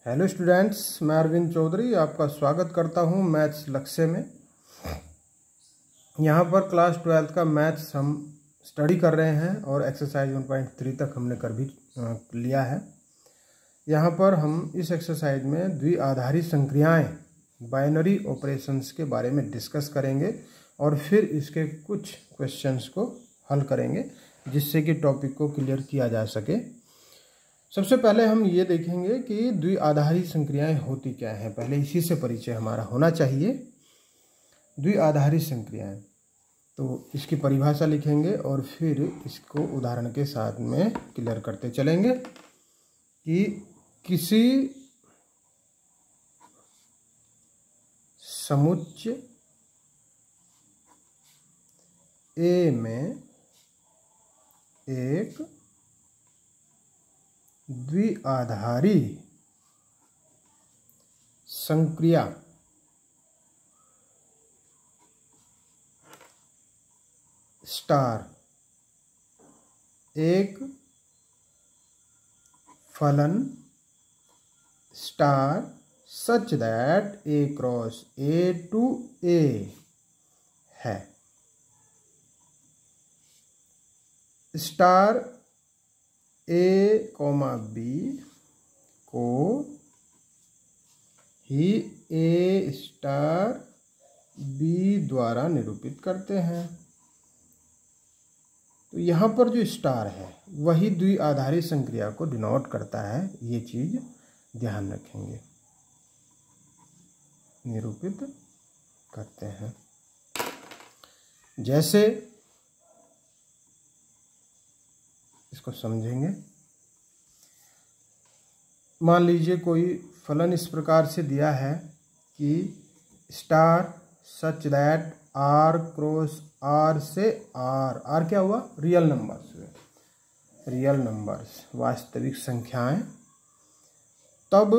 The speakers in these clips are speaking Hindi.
हेलो स्टूडेंट्स, मैं अरविंद चौधरी आपका स्वागत करता हूं मैथ्स लक्ष्य में। यहां पर क्लास 12 का मैथ्स हम स्टडी कर रहे हैं और एक्सरसाइज 1.3 तक हमने कर भी लिया है। यहां पर हम इस एक्सरसाइज में द्विआधारी संक्रियाएं बाइनरी ऑपरेशंस के बारे में डिस्कस करेंगे और फिर इसके कुछ क्वेश्चंस को हल करेंगे जिससे कि टॉपिक को क्लियर किया जा सके। सबसे पहले हम ये देखेंगे कि द्विआधारी संक्रियाएं होती क्या हैं। पहले इसी से परिचय हमारा होना चाहिए। द्विआधारी संक्रियाएं, तो इसकी परिभाषा लिखेंगे और फिर इसको उदाहरण के साथ में क्लियर करते चलेंगे कि किसी समुच्चय ए में एक द्विआधारी संक्रिया स्टार एक फलन star such that A cross A to A है। स्टार ए कॉमा बी को ही ए स्टार बी द्वारा निरूपित करते हैं। तो यहाँ पर जो स्टार है वही द्विआधारी संक्रिया को डिनोट करता है, ये चीज ध्यान रखेंगे। निरूपित करते हैं जैसे, इसको समझेंगे। मान लीजिए कोई फलन इस प्रकार से दिया है कि star such that R cross R से आर क्या हुआ? रियल नंबर्स हुए, रियल नंबर्स वास्तविक संख्याएं। तब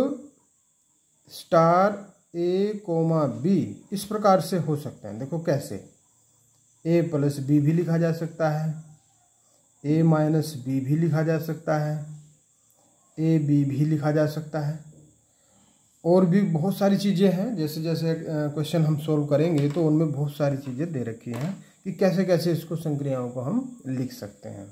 स्टार ए कोमा बी इस प्रकार से हो सकते हैं। देखो कैसे, ए प्लस बी भी लिखा जा सकता है, ए माइनस बी भी लिखा जा सकता है, ए बी भी लिखा जा सकता है, और भी बहुत सारी चीज़ें हैं। जैसे जैसे क्वेश्चन हम सोल्व करेंगे तो उनमें बहुत सारी चीज़ें दे रखी हैं कि कैसे कैसे इसको संक्रियाओं को हम लिख सकते हैं।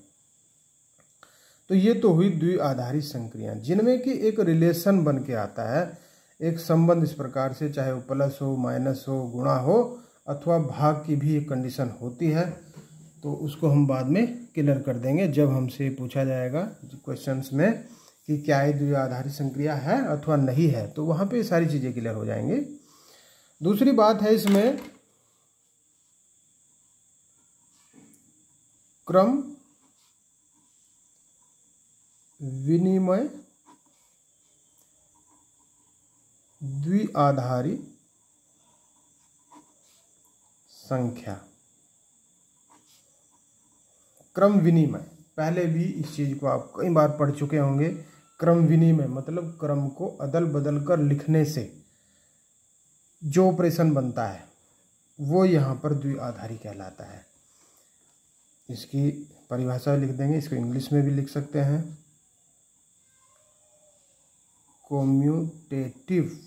तो ये तो हुई द्विआधारी संक्रियाएं जिनमें कि एक रिलेशन बन के आता है, एक संबंध इस प्रकार से, चाहे वो प्लस हो, माइनस हो, गुणा हो अथवा भाग की भी एक कंडीशन होती है। तो उसको हम बाद में क्लियर कर देंगे जब हमसे पूछा जाएगा क्वेश्चंस में कि क्या ये द्विआधारी संक्रिया है अथवा नहीं है, तो वहाँ पे सारी चीज़ें क्लियर हो जाएंगे। दूसरी बात है इसमें क्रम विनिमय द्विआधारी संख्या। क्रम विनिमय, पहले भी इस चीज को आप कई बार पढ़ चुके होंगे। क्रम विनिमय मतलब क्रम को अदल बदल कर लिखने से जो ऑपरेशन बनता है वो यहाँ पर द्विआधारी कहलाता है। इसकी परिभाषा लिख देंगे, इसको इंग्लिश में भी लिख सकते हैं। Commutative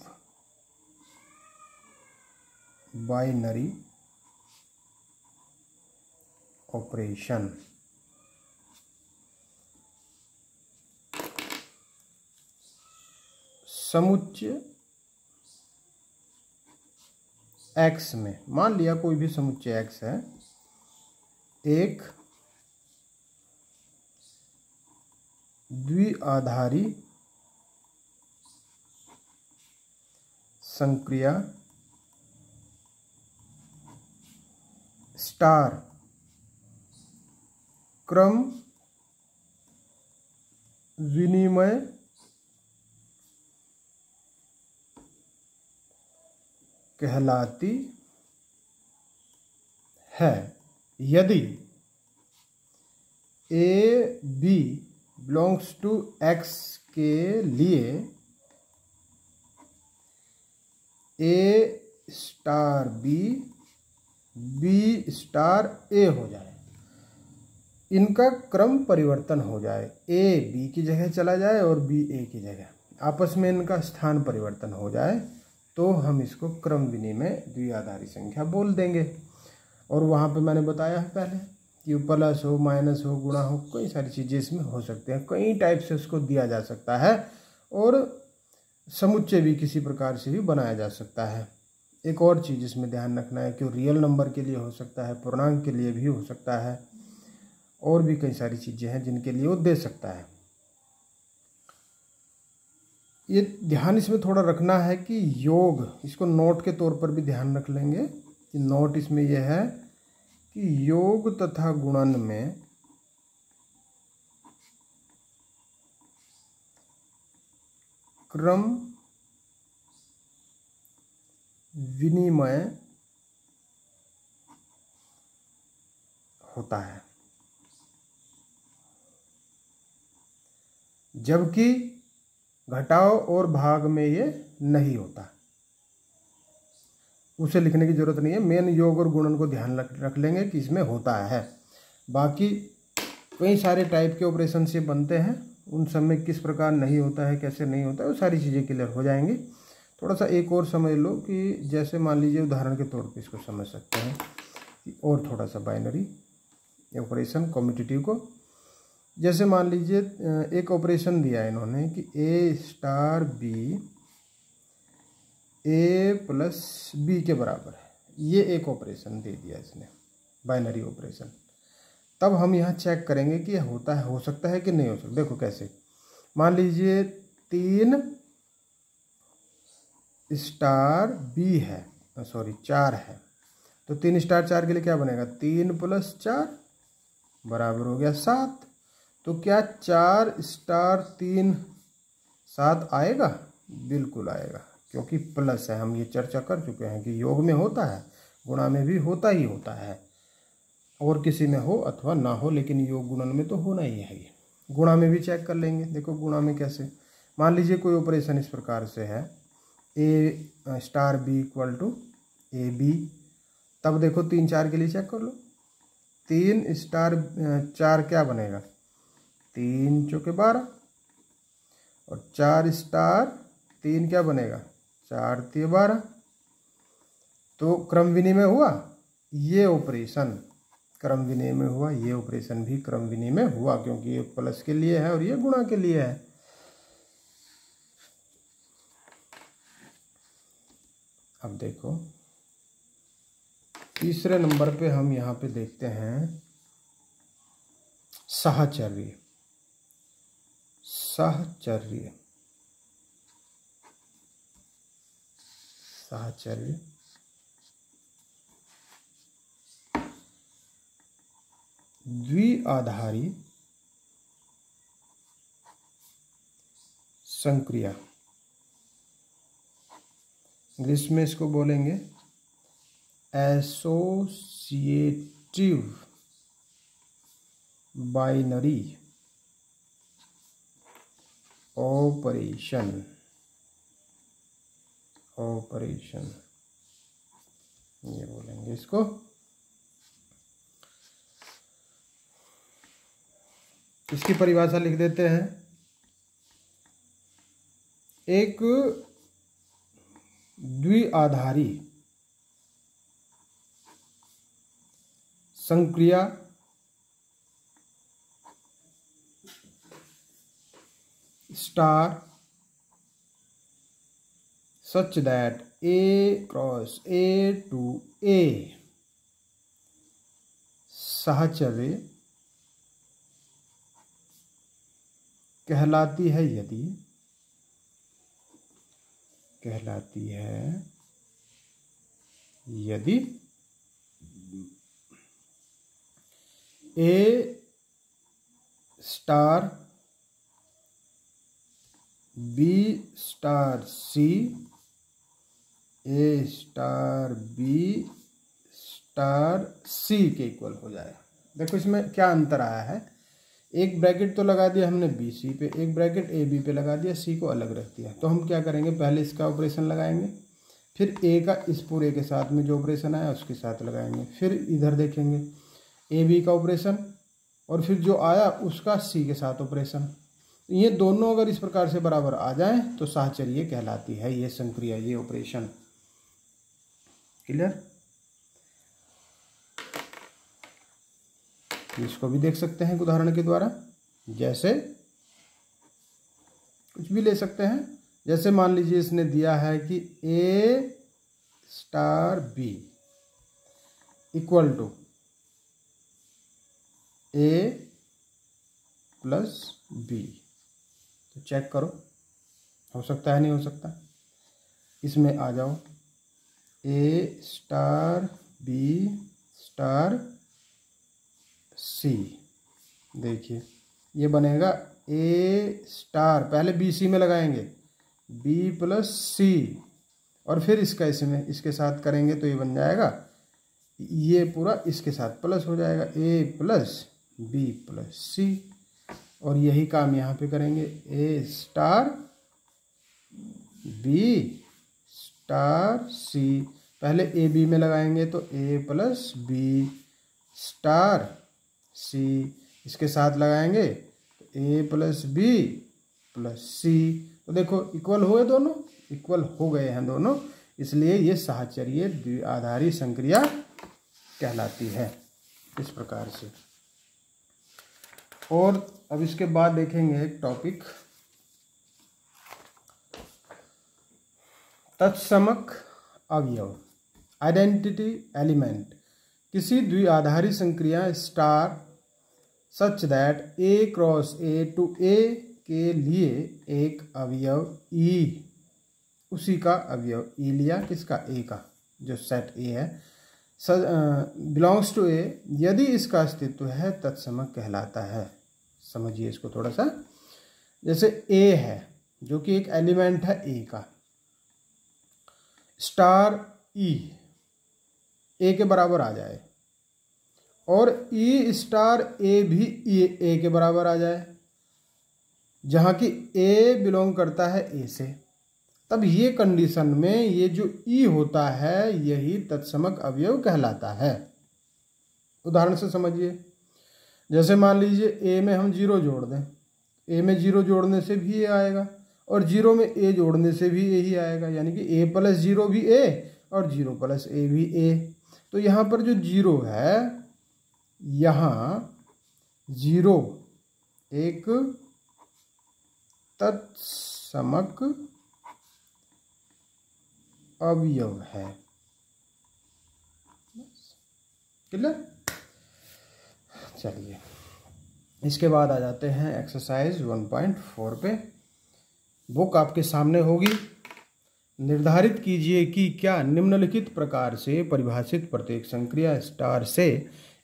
binary operation. समुच्चय x में, मान लिया कोई भी समुच्चय x है, एक द्विआधारी संक्रिया स्टार क्रम विनिमय कहलाती है यदि A B belongs to X के लिए A star B B star A हो जाए, इनका क्रम परिवर्तन हो जाए, ए बी की जगह चला जाए और बी ए की जगह, आपस में इनका स्थान परिवर्तन हो जाए तो हम इसको क्रम विनिमय द्विआधारी संख्या बोल देंगे। और वहाँ पे मैंने बताया है पहले कि प्लस हो, माइनस हो, गुणा हो, कई सारी चीज़ें इसमें हो सकते हैं, कई टाइप से उसको दिया जा सकता है और समुच्चय भी किसी प्रकार से भी बनाया जा सकता है। एक और चीज़ इसमें ध्यान रखना है कि रियल नंबर के लिए हो सकता है, पूर्णांक के लिए भी हो सकता है, और भी कई सारी चीज़ें हैं जिनके लिए वो दे सकता है। ये ध्यान इसमें थोड़ा रखना है कि योग, इसको नोट के तौर पर भी ध्यान रख लेंगे कि नोट इसमें यह है कि योग तथा गुणन में क्रम विनिमय होता है, जबकि घटाव और भाग में ये नहीं होता। उसे लिखने की जरूरत नहीं है, मेन योग और गुणन को ध्यान रख लेंगे कि इसमें होता है। बाकी कई सारे टाइप के ऑपरेशन से बनते हैं, उन सब में किस प्रकार नहीं होता है, कैसे नहीं होता है, वो सारी चीज़ें क्लियर हो जाएंगी। थोड़ा सा एक और समझ लो कि जैसे मान लीजिए उदाहरण के तौर पे इसको समझ सकते हैं कि और थोड़ा सा बाइनरी ऑपरेशन कम्यूटेटिव को, जैसे मान लीजिए एक ऑपरेशन दिया है इन्होंने कि ए स्टार बी ए प्लस बी के बराबर है, ये एक ऑपरेशन दे दिया इसने, बाइनरी ऑपरेशन। तब हम यहाँ चेक करेंगे कि यह होता है, हो सकता है कि नहीं हो सकता। देखो कैसे, मान लीजिए 3 स्टार बी है, सॉरी 4 है, तो 3 स्टार 4 के लिए क्या बनेगा, 3 + 4 बराबर हो गया 7। तो क्या 4 स्टार 3 7 आएगा? बिल्कुल आएगा, क्योंकि प्लस है। हम ये चर्चा कर चुके हैं कि योग में होता है, गुणा में भी होता ही होता है, और किसी में हो अथवा ना हो, लेकिन योग गुणन में तो होना ही है। ये गुणा में भी चेक कर लेंगे। देखो गुणा में कैसे, मान लीजिए कोई ऑपरेशन इस प्रकार से है, A star B equal to A B, तब देखो 3 4 के लिए चेक कर लो, 3 स्टार 4 क्या बनेगा, 3 चौके 12, और 4 स्टार 3 क्या बनेगा, 4 × 12। तो क्रम विनिमय हुआ, ये ऑपरेशन क्रम विनिमय हुआ, ये ऑपरेशन भी क्रम विनिमय हुआ, क्योंकि ये प्लस के लिए है और ये गुणा के लिए है। अब देखो तीसरे नंबर पे हम यहाँ पे देखते हैं साहचर्य। साहचर्य, साहचर्य द्विआधारी संक्रिया, इंग्लिश में इसको बोलेंगे एसोसिएटिव बाइनरी ऑपरेशन। ऑपरेशन ये बोलेंगे इसको। इसकी परिभाषा लिख देते हैं, एक द्विआधारी संक्रिया star such that A cross A to A साहचर्य कहलाती है यदि, कहलाती है यदि A star B star C, A star B star C के इक्वल हो जाए। देखो इसमें क्या अंतर आया है, एक ब्रैकेट तो लगा दिया हमने बी सी पे, एक ब्रैकेट ए बी पे लगा दिया, सी को अलग रख दिया। तो हम क्या करेंगे, पहले इसका ऑपरेशन लगाएंगे, फिर ए का इस पूरे के साथ में जो ऑपरेशन आया उसके साथ लगाएंगे, फिर इधर देखेंगे ए बी का ऑपरेशन, और फिर जो आया उसका सी के साथ ऑपरेशन। ये दोनों अगर इस प्रकार से बराबर आ जाएं तो साहचर्य कहलाती है ये संक्रिया, ये ऑपरेशन। क्लियर? इसको भी देख सकते हैं एक उदाहरण के द्वारा, जैसे कुछ भी ले सकते हैं। जैसे मान लीजिए इसने दिया है कि A star B equal to A plus B, तो चेक करो हो सकता है नहीं हो सकता। इसमें आ जाओ, A star B star C, देखिए ये बनेगा A स्टार, पहले बी सी में लगाएंगे B प्लस C, और फिर इसका इसमें इसके साथ करेंगे तो ये बन जाएगा, ये पूरा इसके साथ प्लस हो जाएगा A plus B plus C, और यही काम यहाँ पे करेंगे A star B star C, पहले ए बी में लगाएंगे तो A plus B star C, इसके साथ लगाएंगे तो A plus B plus C, तो देखो इक्वल हुए, दोनों इक्वल हो गए हैं दोनों, इसलिए ये साहचर्य द्विआधारी संक्रिया कहलाती है इस प्रकार से। और अब इसके बाद देखेंगे एक टॉपिक, तत्समक अवयव, आइडेंटिटी एलिमेंट। किसी द्विआधारी संक्रिया star such that A cross A to A के लिए एक अवयव E, उसी का अवयव E लिया, किसका? A का, जो सेट A है, बिलोंग्स टू A, यदि इसका अस्तित्व है तत्समक कहलाता है। समझिए इसको थोड़ा सा, जैसे A है जो कि एक एलिमेंट है A का, स्टार E A के बराबर आ जाए, और E स्टार A भी A के बराबर आ जाए, जहाँ की A बिलोंग करता है A से, तब ये कंडीशन में ये जो E होता है यही तत्समक अवयव कहलाता है। उदाहरण से समझिए, जैसे मान लीजिए A में हम 0 जोड़ दें, A में 0 जोड़ने से भी A आएगा, और 0 में A जोड़ने से भी A ही आएगा, यानी कि A प्लस 0 भी A और 0 प्लस A भी A। तो यहाँ पर जो 0 है, यहाँ 0 एक तत्समक अवयव है। क्लियर? चलिए इसके बाद आ जाते हैं एक्सरसाइज 1.4 पे। बुक आपके सामने होगी। निर्धारित कीजिए कि क्या निम्नलिखित प्रकार से परिभाषित प्रत्येक संक्रिया स्टार से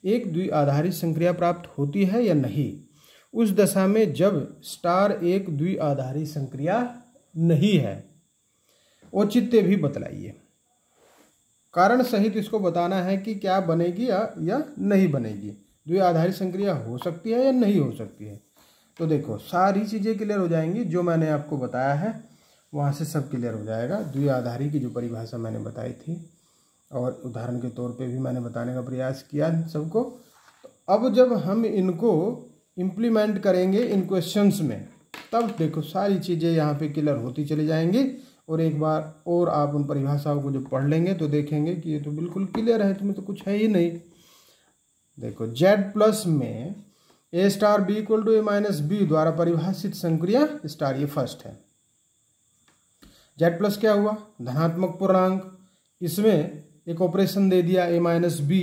एक द्विआधारी संक्रिया प्राप्त होती है या नहीं, उस दशा में जब स्टार एक द्विआधारी संक्रिया नहीं है। औचित्य भी बतलाइए। कारण सहित इसको बताना है कि क्या बनेगी या नहीं बनेगी, द्विआधारी संक्रिया हो सकती है या नहीं हो सकती है। तो देखो सारी चीज़ें क्लियर हो जाएंगी, जो मैंने आपको बताया है वहाँ से सब क्लियर हो जाएगा। द्विआधारी की जो परिभाषा मैंने बताई थी और उदाहरण के तौर पे भी मैंने बताने का प्रयास किया सबको। तो अब जब हम इनको इम्प्लीमेंट करेंगे इन क्वेश्चंस में, तब देखो सारी चीज़ें यहाँ पे क्लियर होती चली जाएंगी। और एक बार और आप उन परिभाषाओं को जब पढ़ लेंगे तो देखेंगे कि ये तो बिल्कुल क्लियर है, इसमें तो कुछ है ही नहीं। देखो Z प्लस में A star B equal to A minus B द्वारा परिभाषित संक्रिया स्टार, ये फर्स्ट है। Z प्लस क्या हुआ? धनात्मक पूर्णांक, इसमें एक ऑपरेशन दे दिया A माइनस B।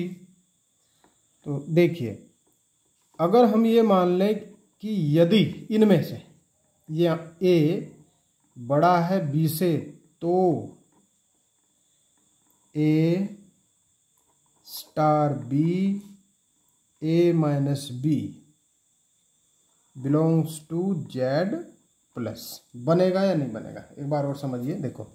तो देखिए अगर हम ये मान लें कि यदि इनमें से ये A बड़ा है B से, तो A star B A minus B belongs to Z plus, बनेगा या नहीं बनेगा? एक बार और समझिए। देखो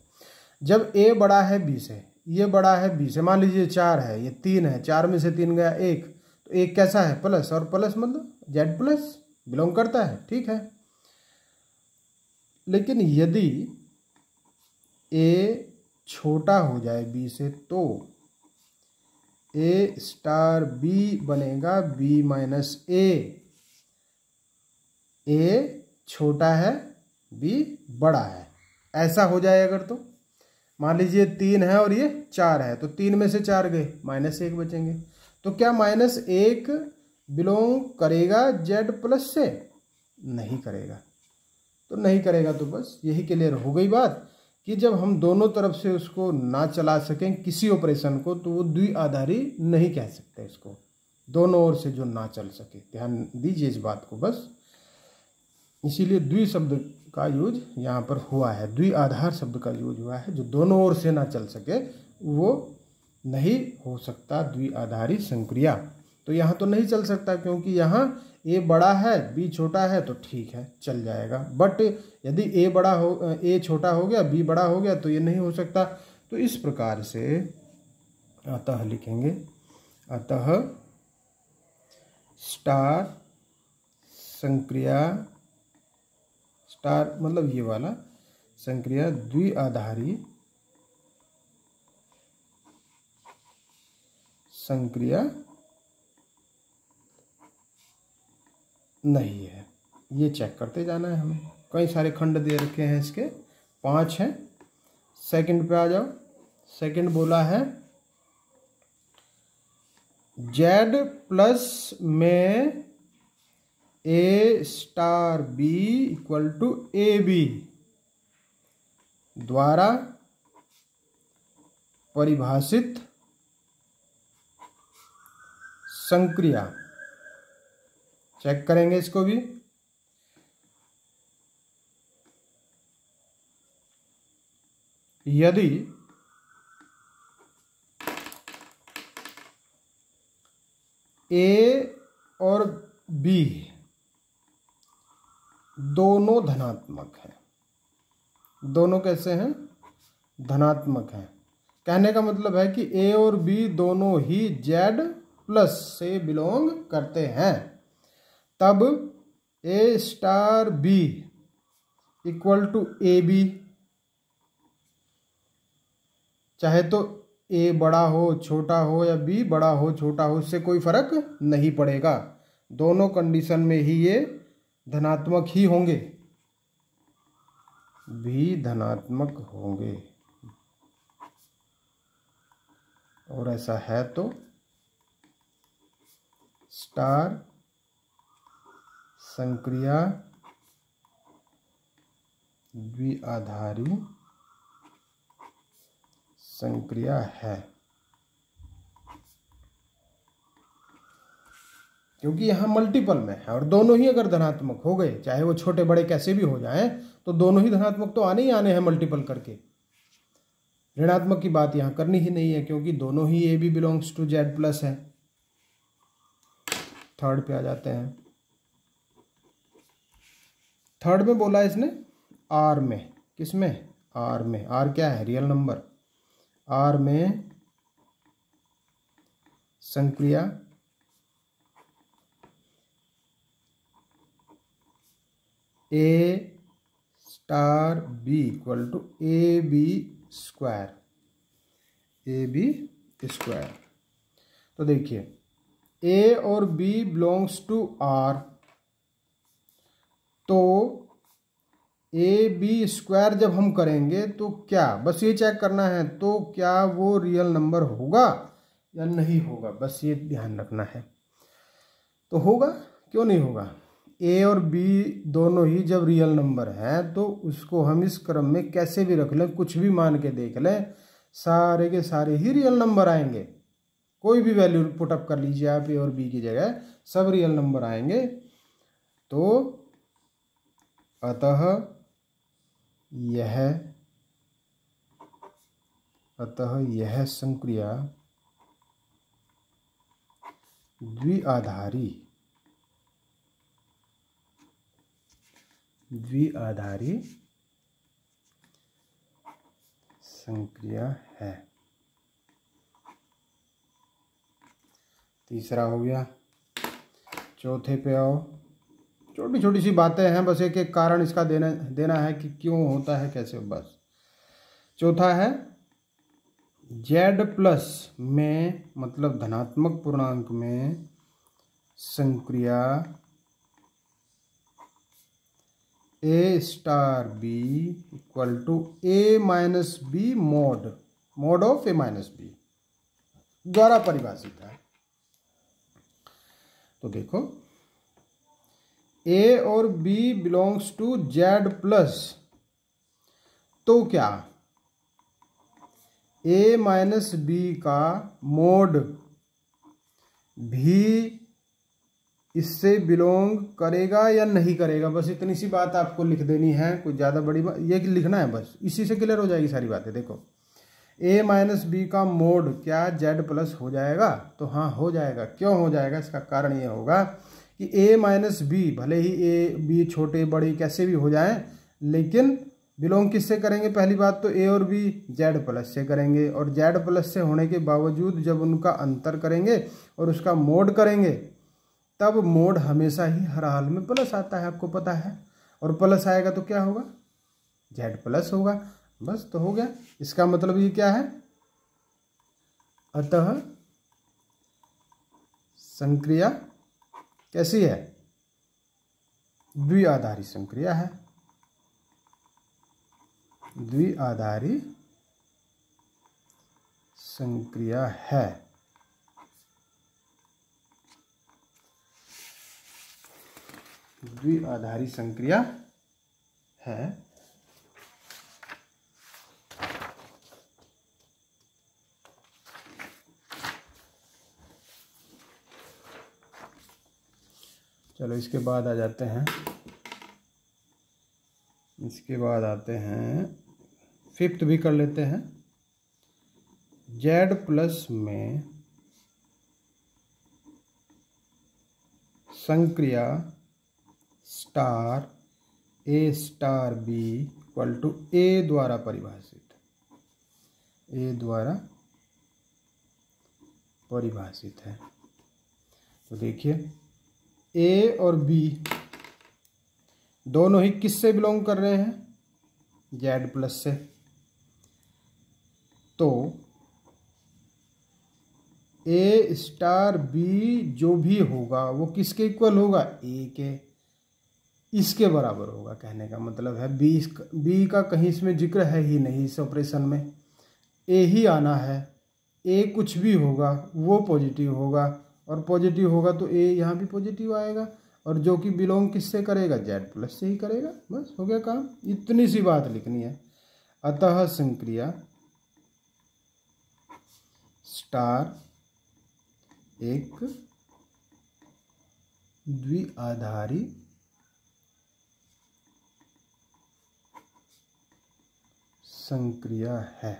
जब A बड़ा है B से, ये बड़ा है B से, मान लीजिए 4 है, ये 3 है, 4 में से 3 गया 1, तो 1 कैसा है? प्लस, और प्लस मतलब Z प्लस बिलोंग करता है, ठीक है। लेकिन यदि A छोटा हो जाए B से, तो A स्टार B बनेगा B माइनस A। A छोटा है, बी बड़ा है, ऐसा हो जाए अगर तो मान लीजिए 3 है और ये 4 है, तो 3 में से 4 गए, -1 बचेंगे। तो क्या -1 बिलोंग करेगा जेड प्लस से? नहीं करेगा। तो नहीं करेगा तो बस यही क्लियर हो गई बात कि जब हम दोनों तरफ से उसको ना चला सकें किसी ऑपरेशन को, तो वो द्विआधारी नहीं कह सकते इसको, दोनों ओर से जो ना चल सके। ध्यान दीजिए इस बात को बस, इसीलिए द्वि शब्द का यूज यहाँ पर हुआ है, द्विआधार शब्द का यूज हुआ है। जो दोनों ओर से ना चल सके वो नहीं हो सकता द्विआधारी संक्रिया। तो यहाँ तो नहीं चल सकता क्योंकि यहाँ ए बड़ा है बी छोटा है, तो ठीक है चल जाएगा। बट यदि ए छोटा हो गया बी बड़ा हो गया तो ये नहीं हो सकता। तो इस प्रकार से अतः लिखेंगे, अतः स्टार संक्रिया, स्टार मतलब ये वाला संक्रिया द्विआधारी संक्रिया नहीं है। ये चेक करते जाना है हमें। कई सारे खंड दे रखे हैं इसके, 5 हैं। सेकंड पे आ जाओ। सेकंड बोला है जेड प्लस में A star B equal to A B द्वारा परिभाषित संक्रिया। चेक करेंगे इसको भी। यदि ए और बी दोनों धनात्मक हैं, दोनों कैसे हैं? धनात्मक हैं। कहने का मतलब है कि ए और बी दोनों ही जेड प्लस से बिलोंग करते हैं, तब A star B equal to A B. चाहे तो ए बड़ा हो छोटा हो या बी बड़ा हो छोटा हो, इससे कोई फर्क नहीं पड़ेगा, दोनों कंडीशन में ही ये धनात्मक ही होंगे, भी धनात्मक होंगे। और ऐसा है तो स्टार संक्रिया द्विआधारी संक्रिया है, क्योंकि यहाँ मल्टीपल में है और दोनों ही अगर धनात्मक हो गए, चाहे वो छोटे बड़े कैसे भी हो जाएं, तो दोनों ही धनात्मक तो आने ही आने हैं मल्टीपल करके। ऋणात्मक की बात यहाँ करनी ही नहीं है क्योंकि दोनों ही A B belongs to Z plus है। थर्ड पे आ जाते हैं। थर्ड में बोला इसने आर में, किस में? आर में। आर क्या है? Real number. आर में संक्रिया A star B equal to A B square, A B square. तो देखिए ए और बी बिलोंग्स टू आर, तो ए बी स्क्वायर जब हम करेंगे तो क्या, बस ये चेक करना है, तो क्या वो रियल नंबर होगा या नहीं होगा, बस ये ध्यान रखना है। तो होगा, क्यों नहीं होगा? ए और बी दोनों ही जब रियल नंबर हैं तो उसको हम इस क्रम में कैसे भी रख लें, कुछ भी मान के देख लें, सारे के सारे ही रियल नंबर आएंगे। कोई भी वैल्यू पुटअप कर लीजिए आप ए और बी की जगह, सब रियल नंबर आएंगे। तो अतः यह संक्रिया द्विआधारी संक्रिया है। तीसरा हो गया। चौथे पे आओ। छोटी छोटी सी बातें हैं, बस एक एक कारण इसका देना है कि क्यों होता है कैसे, बस। चौथा है जेड प्लस में, मतलब धनात्मक पूर्णांक में संक्रिया A star B equal to A minus B mod of A minus B द्वारा परिभाषित है। तो देखो ए और B belongs to Z plus, तो क्या ए माइनस बी का मोड भी इससे बिलोंग करेगा या नहीं करेगा? बस इतनी सी बात आपको लिख देनी है, कुछ ज़्यादा बड़ी बात ये लिखना है, बस इसी से क्लियर हो जाएगी सारी बातें। देखो ए माइनस बी का मोड क्या जेड प्लस हो जाएगा? तो हाँ हो जाएगा। क्यों हो जाएगा? इसका कारण ये होगा कि ए माइनस बी, भले ही ए बी छोटे बड़े कैसे भी हो जाएं, लेकिन बिलोंग किससे करेंगे? पहली बात तो ए और बी जेड प्लस से करेंगे, और जेड प्लस से होने के बावजूद जब उनका अंतर करेंगे और उसका मोड करेंगे, तब मोड हमेशा ही हर हाल में प्लस आता है, आपको पता है। और प्लस आएगा तो क्या होगा? जेड प्लस होगा। बस तो हो गया। इसका मतलब ये क्या है? अतः संक्रिया कैसी है? द्विआधारी संक्रिया है। द्विआधारी संक्रिया है। द्विआधारी संक्रिया है। चलो इसके बाद आ जाते हैं, इसके बाद आते हैं फिफ्थ भी कर लेते हैं। जेड प्लस में संक्रिया star A star B equal to A द्वारा परिभाषित, ए द्वारा परिभाषित है। तो देखिए ए और बी दोनों ही किससे बिलोंग कर रहे हैं? जेड प्लस से। तो ए स्टार बी जो भी होगा वो किसके इक्वल होगा? ए के, इसके बराबर होगा। कहने का मतलब है बी का कहीं इसमें जिक्र है ही नहीं इस ऑपरेशन में, ए ही आना है। ए कुछ भी होगा वो पॉजिटिव होगा, और पॉजिटिव होगा तो ए यहाँ भी पॉजिटिव आएगा, और जो कि बिलोंग किससे करेगा? जेड प्लस से ही करेगा। बस हो गया काम। इतनी सी बात लिखनी है। अतः संक्रिया स्टार एक द्विआधारी संक्रिया है।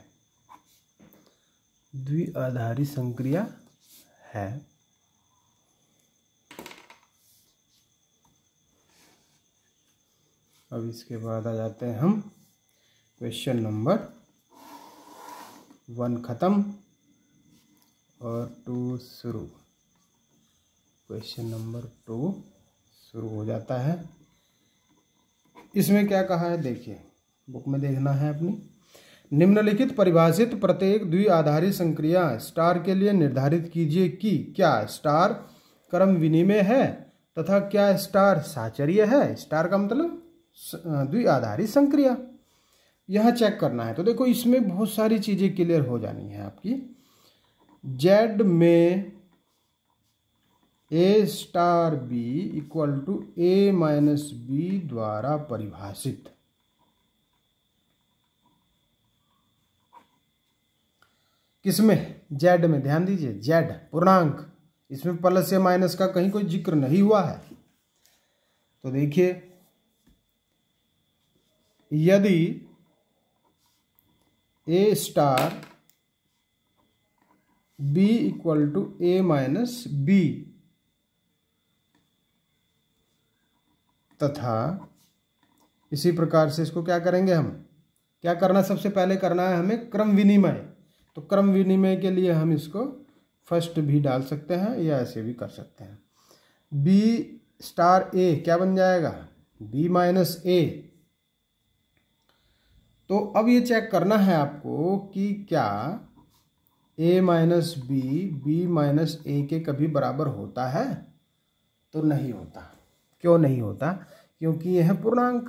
द्विआधारी संक्रिया है। अब इसके बाद आ जाते हैं हम क्वेश्चन नंबर 1 खत्म और 2 शुरू। क्वेश्चन नंबर 2 शुरू हो जाता है। इसमें क्या कहा है देखिए, बुक में देखना है अपनी। निम्नलिखित परिभाषित प्रत्येक द्विआधारी संक्रिया स्टार के लिए निर्धारित कीजिए कि क्या स्टार क्रम विनिमय है तथा क्या स्टार साचर्य है। स्टार का मतलब द्विआधारी संक्रिया, यह चेक करना है। तो देखो इसमें बहुत सारी चीजें क्लियर हो जानी है आपकी। जेड में A star B equal to A minus B द्वारा परिभाषित। किसमें? जेड में। ध्यान दीजिए जेड पूर्णांक, इसमें प्लस या माइनस का कहीं कोई जिक्र नहीं हुआ है। तो देखिए यदि A star B equal to A minus B तथा इसी प्रकार से इसको क्या करेंगे हम? क्या करना? सबसे पहले करना है हमें क्रम विनिमय। तो क्रम विनिमय के लिए हम इसको फर्स्ट भी डाल सकते हैं या ऐसे भी कर सकते हैं। बी स्टार ए क्या बन जाएगा? बी माइनस ए। तो अब ये चेक करना है आपको कि क्या a माइनस बी माइनस ए के कभी बराबर होता है? तो नहीं होता। क्यों नहीं होता? क्योंकि यह है पूर्णांक।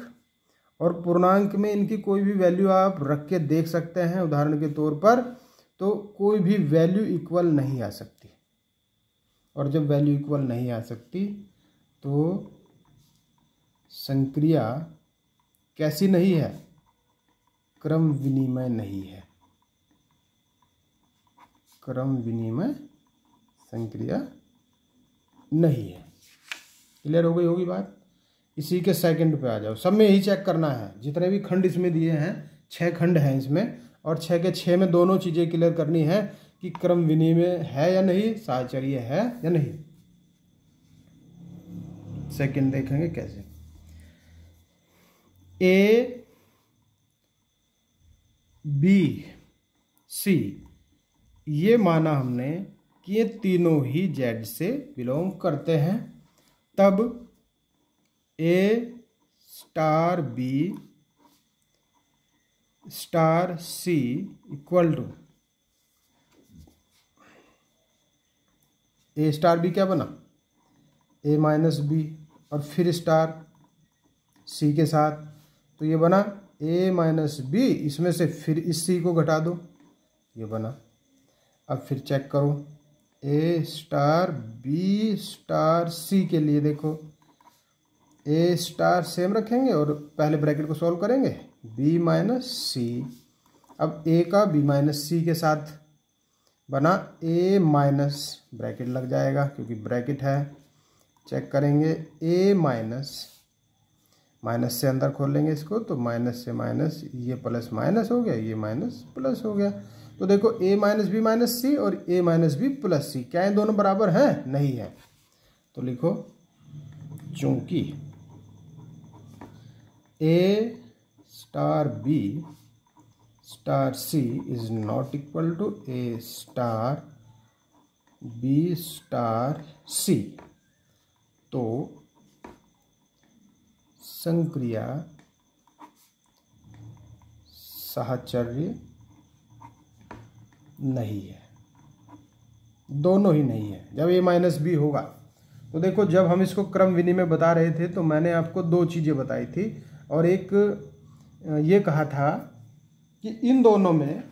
और पूर्णांक में इनकी कोई भी वैल्यू आप रख के देख सकते हैं। उदाहरण के तौर पर तो कोई भी वैल्यू इक्वल नहीं आ सकती, और जब वैल्यू इक्वल नहीं आ सकती तो संक्रिया कैसी नहीं है, क्रम विनिमय नहीं है, क्रम विनिमय संक्रिया नहीं है। क्लियर हो गई होगी बात। इसी के सेकंड पे आ जाओ, सब में यही चेक करना है। जितने भी खंड इसमें दिए हैं, 6 खंड हैं इसमें, और 6 के 6 में दोनों चीज़ें क्लियर करनी है कि क्रम विनिमय है या नहीं, साहचर्य है या नहीं। सेकंड देखेंगे कैसे। ए बी सी, ये माना हमने कि ये तीनों ही जेड से बिलोंग करते हैं, तब A star B star C equal to A star B क्या बना, ए माइनस बी, और फिर स्टार सी के साथ, तो ये बना ए माइनस बी, इसमें से फिर इस सी को घटा दो, ये बना। अब फिर चेक करो, ए स्टार बी स्टार सी के लिए देखो, ए स्टार सेम रखेंगे और पहले ब्रैकेट को सॉल्व करेंगे, बी माइनस सी। अब ए का बी माइनस सी के साथ बना ए माइनस, ब्रैकेट लग जाएगा क्योंकि ब्रैकेट है। चेक करेंगे ए माइनस, माइनस से अंदर खोल लेंगे इसको, तो माइनस से माइनस, ये प्लस माइनस हो गया, ये माइनस प्लस हो गया। तो देखो ए माइनस बी माइनस सी और ए माइनस बी प्लस सी, क्या ये दोनों बराबर हैं? नहीं है। तो लिखो चूंकि A star B star C is not equal to A star B star C, तो संक्रिया साहचर्य नहीं है, दोनों ही नहीं है। जब ए माइनस बी होगा तो देखो, जब हम इसको क्रम विनिमय बता रहे थे तो मैंने आपको 2 चीज़ें बताई थी, और एक ये कहा था कि इन दोनों में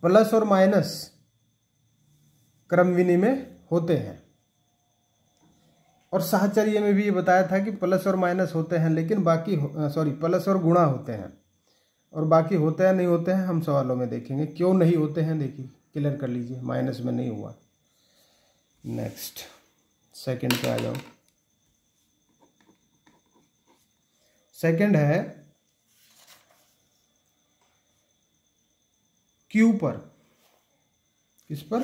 प्लस और माइनस क्रम विनिमय होते हैं, और साहचर्य में भी ये बताया था कि प्लस और माइनस होते हैं, लेकिन बाकी प्लस और गुणा होते हैं, और बाकी होते हैं नहीं होते हैं हम सवालों में देखेंगे क्यों नहीं होते हैं। देखिए क्लियर कर लीजिए, माइनस में नहीं हुआ। नेक्स्ट सेकंड पे आ जाओ। सेकंड है क्यू पर। किस पर?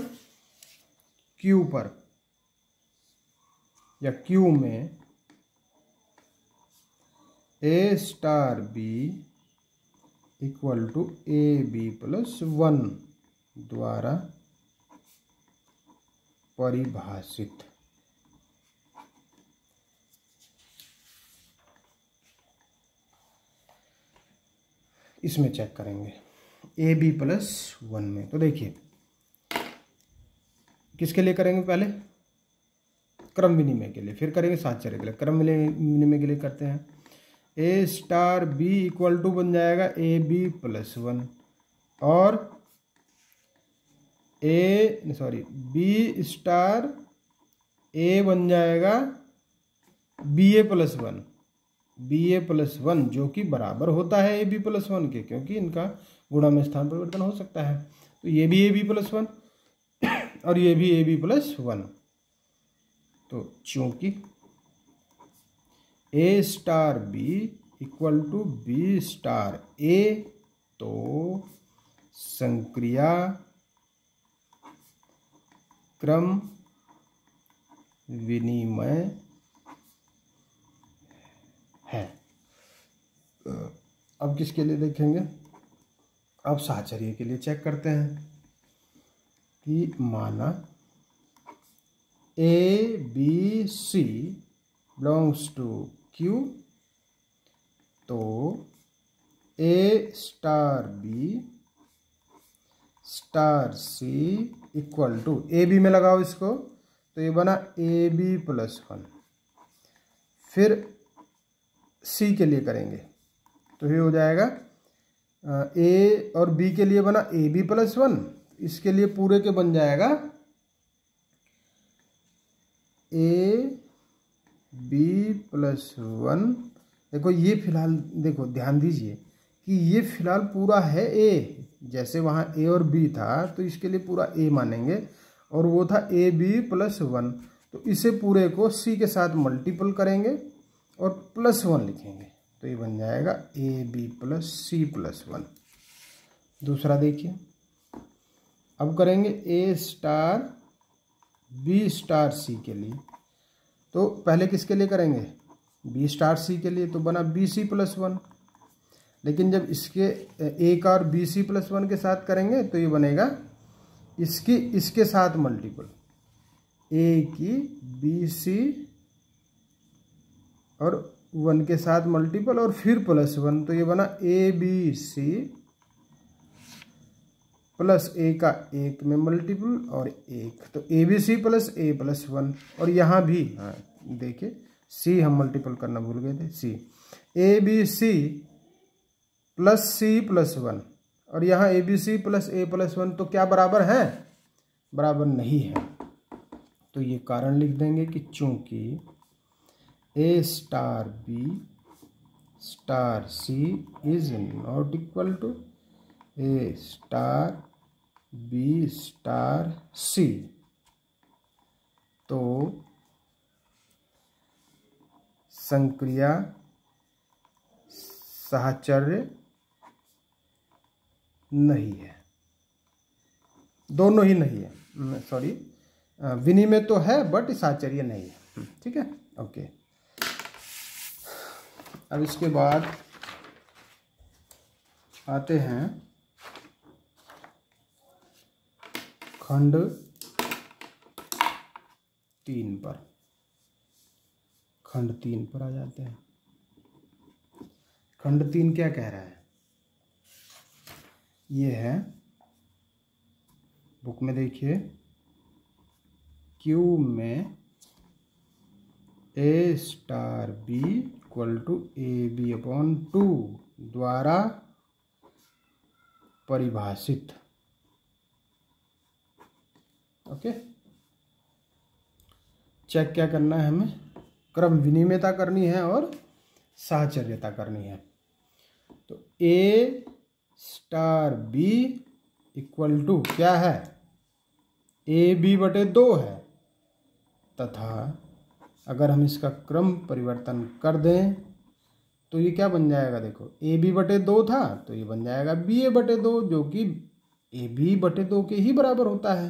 क्यू पर, या क्यू में A star B equal to A B plus 1 द्वारा परिभाषित। इसमें चेक करेंगे ए बी प्लस 1 में। तो देखिए किसके लिए करेंगे, पहले क्रम विनिमय के लिए, फिर करेंगे साहचर्य के लिए। क्रम विनिमय के लिए करते हैं, ए स्टार बी इक्वल टू बन जाएगा ए बी प्लस 1, और बी स्टार ए बन जाएगा बी ए प्लस 1, बी ए प्लस 1 जो कि बराबर होता है ए बी प्लस 1 के, क्योंकि इनका गुणा में स्थान परिवर्तन हो सकता है। तो ये भी ए बी प्लस 1 और ये भी ए बी प्लस 1। तो चूंकि A star B equal to B star A, तो संक्रिया क्रम विनिमय है। अब किसके लिए देखेंगे, अब साहचर्य के लिए चेक करते हैं कि माना A B C belongs to Q, तो A star B star C equal to, A B में लगाओ इसको, तो ये बना ए बी प्लस 1। फिर सी के लिए करेंगे, तो ये हो जाएगा ए और बी के लिए बना ए बी प्लस 1, इसके लिए पूरे के बन जाएगा ए बी प्लस 1। देखो ये फिलहाल, देखो ध्यान दीजिए कि ये फिलहाल पूरा है ए, जैसे वहाँ ए और बी था तो इसके लिए पूरा ए मानेंगे, और वो था ए बी प्लस 1, तो इसे पूरे को सी के साथ मल्टीपल करेंगे और प्लस 1 लिखेंगे, तो ये बन जाएगा A B plus C plus 1। दूसरा देखिए, अब करेंगे A star B star C के लिए। तो पहले किसके लिए करेंगे? बी स्टार सी के लिए, तो बना बी सी प्लस 1। लेकिन जब इसके ए का और बी सी प्लस 1 के साथ करेंगे तो ये बनेगा इसके साथ मल्टीपल, ए की बी सी और 1 के साथ मल्टीपल और फिर प्लस 1, तो ये बना ए बी सी प्लस ए का 1 में मल्टीपल और 1, तो A B C plus A plus 1। और यहाँ भी हाँ देखिए सी हम मल्टीपल करना भूल गए थे, C A B C plus C plus 1, और यहाँ A B C plus A plus 1 तो क्या बराबर है? बराबर नहीं है। तो ये कारण लिख देंगे कि चूंकि A star B star C is not equal to A star B star C, तो संक्रिया साहचर्य नहीं है, दोनों ही नहीं है, सॉरी विनिमय तो है बट साहचर्य नहीं है। ठीक है, ओके। अब इसके बाद आते हैं खंड 3 पर। खंड 3 पर आ जाते हैं। खंड 3 क्या कह रहा है? ये है, बुक में देखिए, क्यू में A star B equal to A B upon 2 द्वारा परिभाषित। ओके, चेक क्या करना है हमें? क्रम विनिमयता करनी है और साहचर्यता करनी है। तो A star B equal to क्या है? ए बी बटे 2 है, तथा अगर हम इसका क्रम परिवर्तन कर दें तो ये क्या बन जाएगा? देखो ए बी बटे 2 था तो ये बन जाएगा बी ए बटे 2, जो कि ए बी बटे 2 के ही बराबर होता है।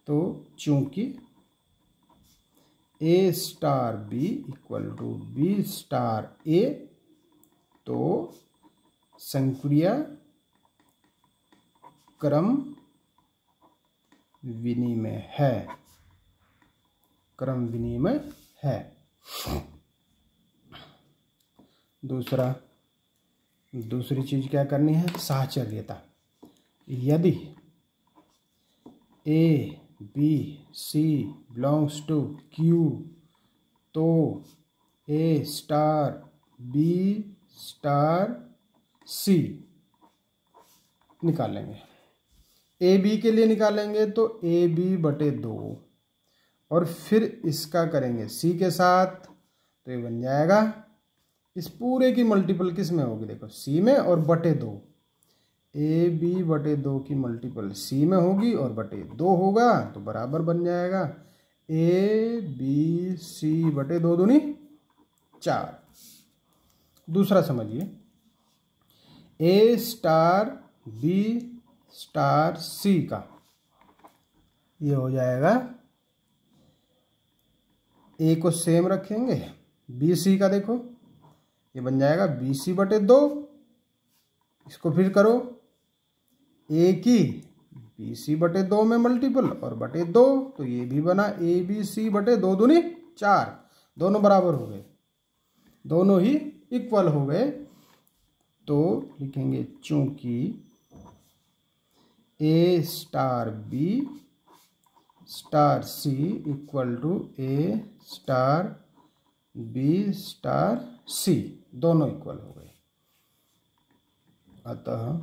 तो चूंकि A star B equal to B star A, तो संक्रिया क्रम विनिमय है, क्रम विनिमय है। दूसरी चीज क्या करनी है? साहचर्यता। यदि A B C belongs to Q, तो A star B star C निकालेंगे। ए बी के लिए निकालेंगे तो ए बी बटे 2, और फिर इसका करेंगे सी के साथ, तो ये बन जाएगा, इस पूरे की मल्टीपल किस में होगी? देखो सी में, और बटे 2, ए बी बटे 2 की मल्टीपल सी में होगी और बटे 2 होगा, तो बराबर बन जाएगा ए बी सी बटे 2 दूनी 4। दूसरा समझिए, ए स्टार बी स्टार सी का ये हो जाएगा, ए को सेम रखेंगे, बी सी का देखो ये बन जाएगा बी सी बटे 2, इसको फिर करो, ए की बी सी बटे 2 में मल्टीपल और बटे 2, तो ये भी बना ए बी सी बटे 2 दूनी 4, दोनों बराबर हो गए, दोनों ही इक्वल हो गए। तो लिखेंगे चूंकि A star B star C equal to A star B star C, दोनों इक्वल हो गए। अतः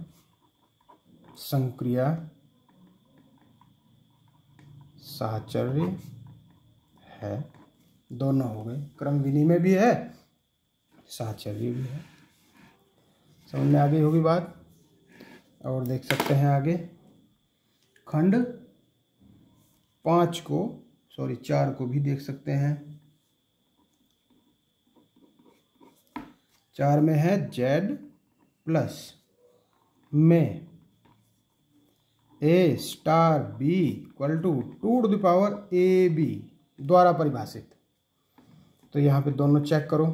संक्रिया साहचर्य है। दोनों हो गए, क्रम विनिमय भी है, साहचर्य भी है। समझ में आ गई होगी बात। और देख सकते हैं आगे खंड 4 को भी देख सकते हैं। 4 में है Z प्लस में A star B equal to 2⁴AB द्वारा परिभाषित। तो यहाँ पे दोनों चेक करो।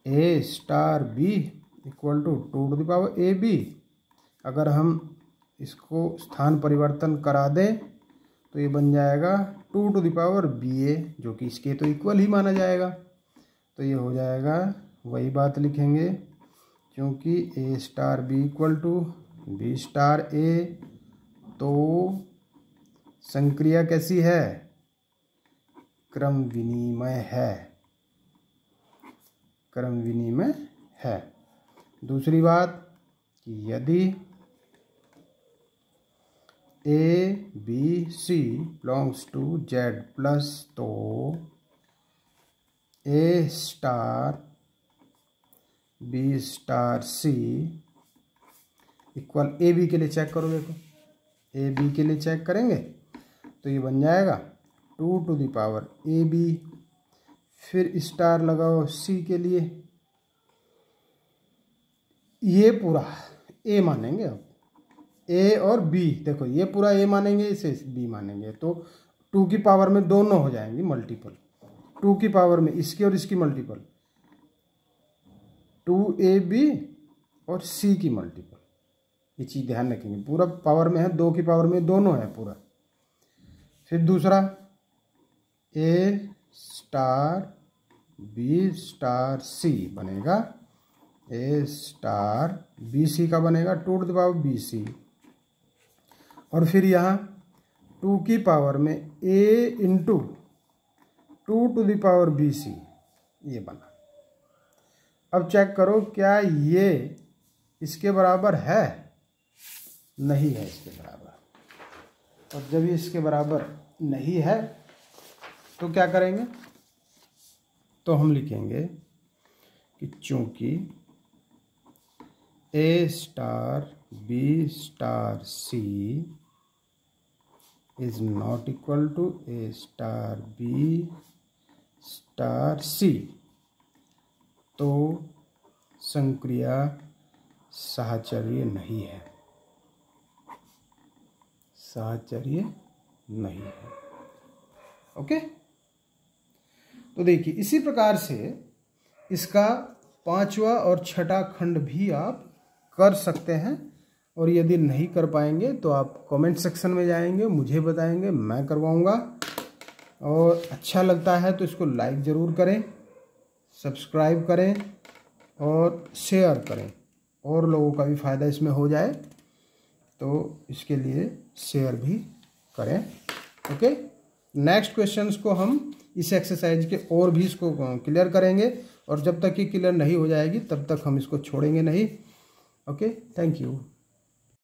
A star B equal to 2⁴AB। अगर हम इसको स्थान परिवर्तन करा दें तो ये बन जाएगा 2⁴BA, जो कि इसके तो इक्वल ही माना जाएगा। तो ये हो जाएगा, वही बात लिखेंगे, क्योंकि A star B equal to B star A। तो संक्रिया कैसी है? क्रम विनिमय है, क्रम विनिमय है। दूसरी बात कि यदि A B C belongs to Z plus, तो A star B star C equal AB के लिए चेक करो। देखो AB के लिए चेक करेंगे तो ये बन जाएगा 2⁴AB। फिर स्टार लगाओ C के लिए, ये पूरा A मानेंगे। अब A और B, देखो ये पूरा A मानेंगे, इसे B मानेंगे, तो 2 की पावर में दोनों हो जाएंगी मल्टीपल। 2 की पावर में इसकी और इसकी मल्टीपल, 2AB और C की मल्टीपल। ये चीज़ ध्यान रखेंगे, पूरा पावर में है, 2 की पावर में दोनों है पूरा। फिर दूसरा A star B star C बनेगा, A स्टार BC का बनेगा 2⁵BC। और फिर यहाँ 2 की पावर में A इंटू 2⁵BC ये बना। अब चेक करो क्या ये इसके बराबर है? नहीं है इसके बराबर। और जब ये इसके बराबर नहीं है तो क्या करेंगे? तो हम लिखेंगे कि चूंकि A star B star C is not equal to A star B star C, तो संक्रिया साहचर्य नहीं है, साहचर्य नहीं है। ओके, तो देखिए इसी प्रकार से इसका 5वां और 6ठा खंड भी आप कर सकते हैं। और यदि नहीं कर पाएंगे तो आप कमेंट सेक्शन में जाएंगे, मुझे बताएंगे, मैं करवाऊंगा। और अच्छा लगता है तो इसको लाइक ज़रूर करें, सब्सक्राइब करें और शेयर करें, और लोगों का भी फ़ायदा इसमें हो जाए, तो इसके लिए शेयर भी करें। ओके, नेक्स्ट क्वेश्चंस को हम इस एक्सरसाइज के और भी इसको क्लियर करेंगे, और जब तक ये क्लियर नहीं हो जाएगी तब तक हम इसको छोड़ेंगे नहीं। Okay, thank you.